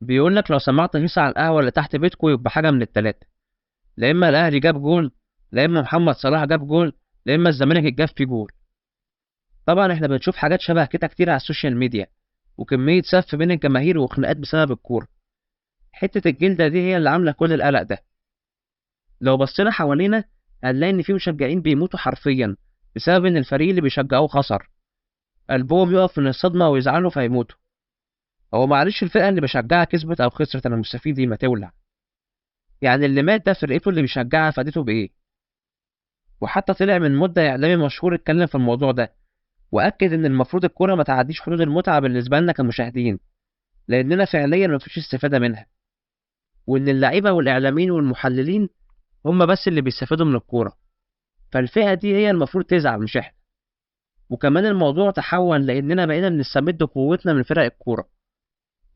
بيقول لك لو سمعت هيصة على القهوة اللي تحت بيتكو يبقى حاجة من التلاتة: لا إما الأهلي جاب جول، لا إما محمد صلاح جاب جول، لا إما الزمالك اتجاب فيه جول. طبعا إحنا بنشوف حاجات شبه كده كتير على السوشيال ميديا، وكمية سف بين الجماهير وخناقات بسبب الكورة. حتة الجلدة دي هي اللي عاملة كل القلق ده. لو بصينا حوالينا هنلاقي إن في مشجعين بيموتوا حرفيا بسبب إن الفريق اللي بيشجعوه خسر، قلبهم يقف من الصدمة ويزعلوا فيموتوا. هو معلش الفرقة اللي بشجعها كسبت أو خسرت، أنا مستفيد إيه؟ ما تولع. يعني اللي مات ده فرقته اللي بيشجعها فادته بإيه؟ وحتى طلع من مدة إعلامي مشهور اتكلم في الموضوع ده، وأكد إن المفروض الكورة ما تعديش حدود المتعة بالنسبة لنا كمشاهدين، لأننا فعليا مفيش استفادة منها، وإن اللعيبة والإعلاميين والمحللين هم بس اللي بيستفادوا من الكورة، فالفئة دي هي المفروض تزعل مش إحنا. وكمان الموضوع تحول لأننا بقينا بنستمد قوتنا من فرق الكورة،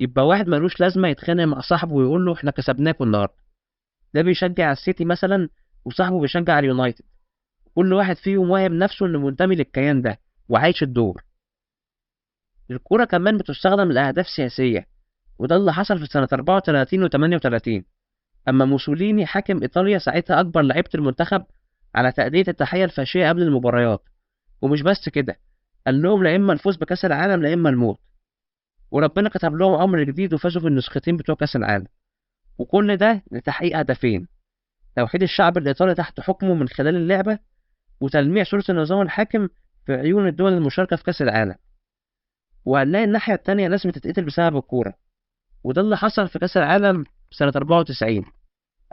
يبقى واحد ملوش لازمة يتخانق مع صاحبه ويقول له إحنا كسبناكوا النهاردة. ده بيشجع السيتي مثلا وصاحبه بيشجع اليونايتد، كل واحد فيهم واهم نفسه إنه منتمي للكيان ده وعايش الدور. الكورة كمان بتستخدم لأهداف سياسية، وده اللي حصل في سنة 34 و 38، أما موسوليني حاكم إيطاليا ساعتها أجبر لعيبة المنتخب على تأدية التحية الفاشية قبل المباريات. ومش بس كده، قال لهم لا إما الفوز بكأس العالم لا إما الموت، وربنا كتب لهم أمر جديد وفازوا في النسختين بتوع كأس العالم. وكل ده لتحقيق هدفين: توحيد الشعب الإيطالي تحت حكمه من خلال اللعبة، وتلميع صورة النظام الحاكم في عيون الدول المشاركة في كأس العالم. وهنلاقي الناحية التانية ناس بتتقتل بسبب الكورة، وده اللي حصل في كأس العالم سنة 94.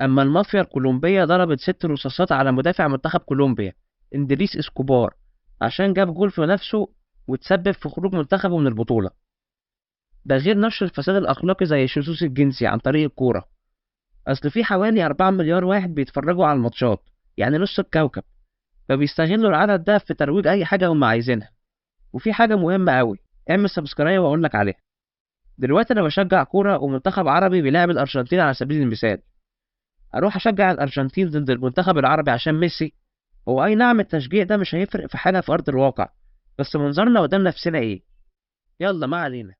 أما المافيا الكولومبية ضربت 6 رصاصات على مدافع منتخب كولومبيا إندريس إسكوبار عشان جاب جول في نفسه وتسبب في خروج منتخبه من البطولة. ده غير نشر الفساد الأخلاقي زي الشذوذ الجنسي عن طريق الكورة. أصل في حوالي 4 مليار واحد بيتفرجوا على الماتشات، يعني نص الكوكب، فبيستغلوا العدد ده في ترويج أي حاجة هم عايزينها. وفي حاجة مهمة أوي، اعمل سبسكرايب وأقولك عليها. دلوقتي أنا بشجع كورة ومنتخب عربي بيلعب الأرجنتين على سبيل المثال، أروح أشجع الأرجنتين ضد المنتخب العربي عشان ميسي؟ هو أي نعم التشجيع ده مش هيفرق في حاجة في أرض الواقع، بس منظرنا قدام نفسنا إيه؟ يلا ما علينا.